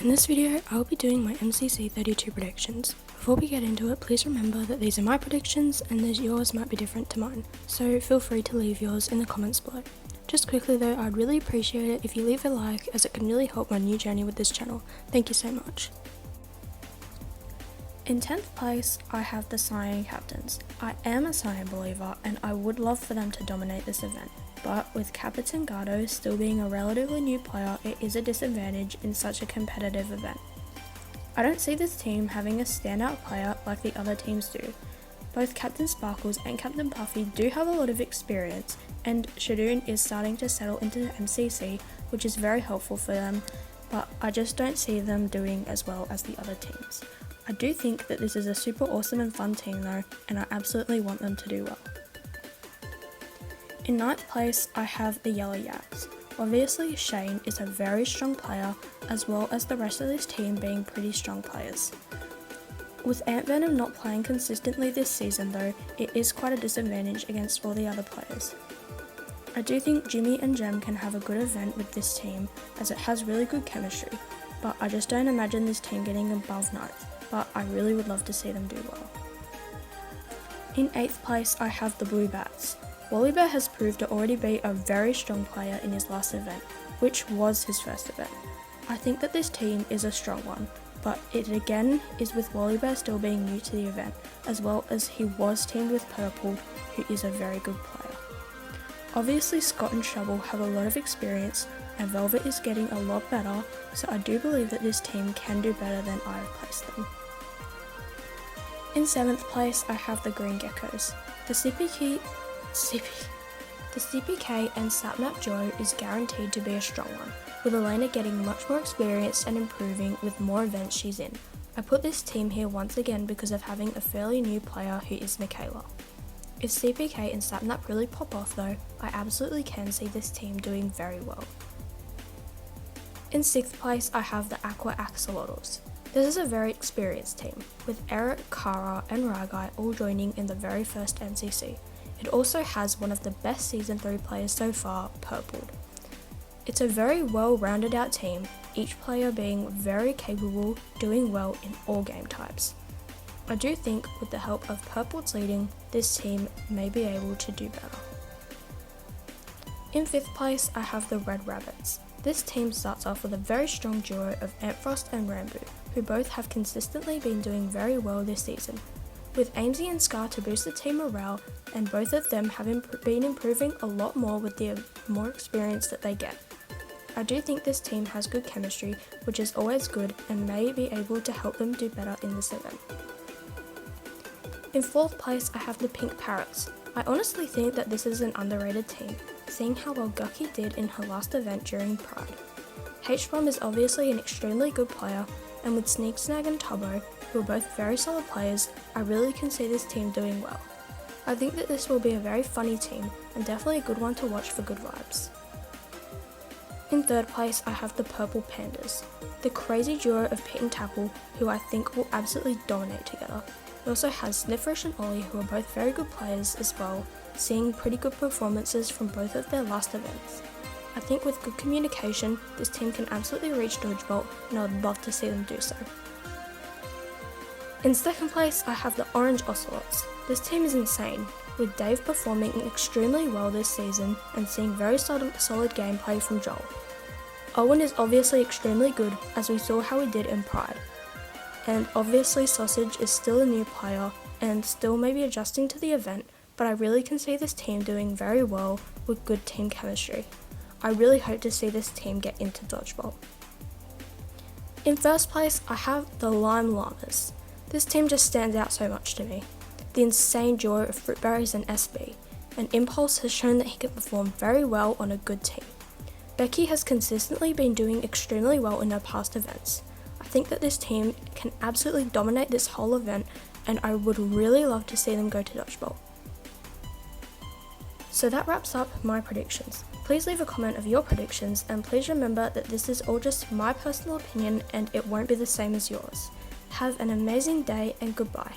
In this video, I will be doing my MCC 32 predictions. Before we get into it, please remember that these are my predictions and that yours might be different to mine, so feel free to leave yours in the comments below. Just quickly though, I'd really appreciate it if you leave a like, as it can really help my new journey with this channel. Thank you so much. In 10th place, I have the CYAN captains. I am a CYAN believer and I would love for them to dominate this event. But with Captain Gatto still being a relatively new player, it is a disadvantage in such a competitive event. I don't see this team having a standout player like the other teams do. Both Captain Sparkles and Captain Puffy do have a lot of experience, and Shadoon is starting to settle into the MCC, which is very helpful for them, but I just don't see them doing as well as the other teams. I do think that this is a super awesome and fun team though, and I absolutely want them to do well. In 9th place, I have the Yellow Yaks. Obviously, Shane is a very strong player, as well as the rest of this team being pretty strong players. With Ant Venom not playing consistently this season though, it is quite a disadvantage against all the other players. I do think Jimmy and Jem can have a good event with this team, as it has really good chemistry, but I just don't imagine this team getting above 9th, but I really would love to see them do well. In 8th place, I have the Blue Bats. Wallybear has proved to already be a very strong player in his last event, which was his first event. I think that this team is a strong one, but it again is with Wallybear still being new to the event, as well as he was teamed with Purple, who is a very good player. Obviously Scott and Shovel have a lot of experience, and Velvet is getting a lot better, so I do believe that this team can do better than I have placed them. In 7th place, I have the Green GECKOS. The CPK and Sapnap Joe is guaranteed to be a strong one, with Elena getting much more experience and improving with more events she's in. I put this team here once again because of having a fairly new player who is Michaela. If CPK and Sapnap really pop off though, I absolutely can see this team doing very well. In 6th place, I have the AQUA AXOLOTLS. This is a very experienced team, with Eric, Kara and Ragai all joining in the very first MCC. It also has one of the best Season 3 players so far, Purple. It's a very well-rounded out team, each player being very capable, doing well in all game types. I do think with the help of Purple's leading, this team may be able to do better. In 5th place, I have the Red Rabbits. This team starts off with a very strong duo of Antfrost and Rambo, who both have consistently been doing very well this season. With Amesy and Scar to boost the team morale, and both of them have been improving a lot more with the more experience that they get. I do think this team has good chemistry, which is always good and may be able to help them do better in this event. In 4th place, I have the Pink Parrots. I honestly think that this is an underrated team, seeing how well Gucky did in her last event during Pride. H-Bomb is obviously an extremely good player, and with Sneak Snag and Tubbo, who are both very solid players, I really can see this team doing well. I think that this will be a very funny team, and definitely a good one to watch for good vibes. In 3rd place, I have the Purple Pandas, the crazy duo of Pete and Tapple, who I think will absolutely dominate together. It also has Snifferish and Ollie, who are both very good players as well, seeing pretty good performances from both of their last events. I think with good communication, this team can absolutely reach Dodgeball, and I would love to see them do so. In 2nd place, I have the Orange Ocelots. This team is insane, with Dave performing extremely well this season and seeing very solid gameplay from Joel. Owen is obviously extremely good, as we saw how he did in Pride. And obviously Sausage is still a new player and still maybe adjusting to the event, but I really can see this team doing very well with good team chemistry. I really hope to see this team get into Dodgeball. In 1st place, I have the Lime Llamas. This team just stands out so much to me. The insane duo of Fruitberries and SB, and Impulse has shown that he can perform very well on a good team. Becky has consistently been doing extremely well in her past events. I think that this team can absolutely dominate this whole event, and I would really love to see them go to Dodgeball. So that wraps up my predictions. Please leave a comment of your predictions, and please remember that this is all just my personal opinion and it won't be the same as yours. Have an amazing day and goodbye.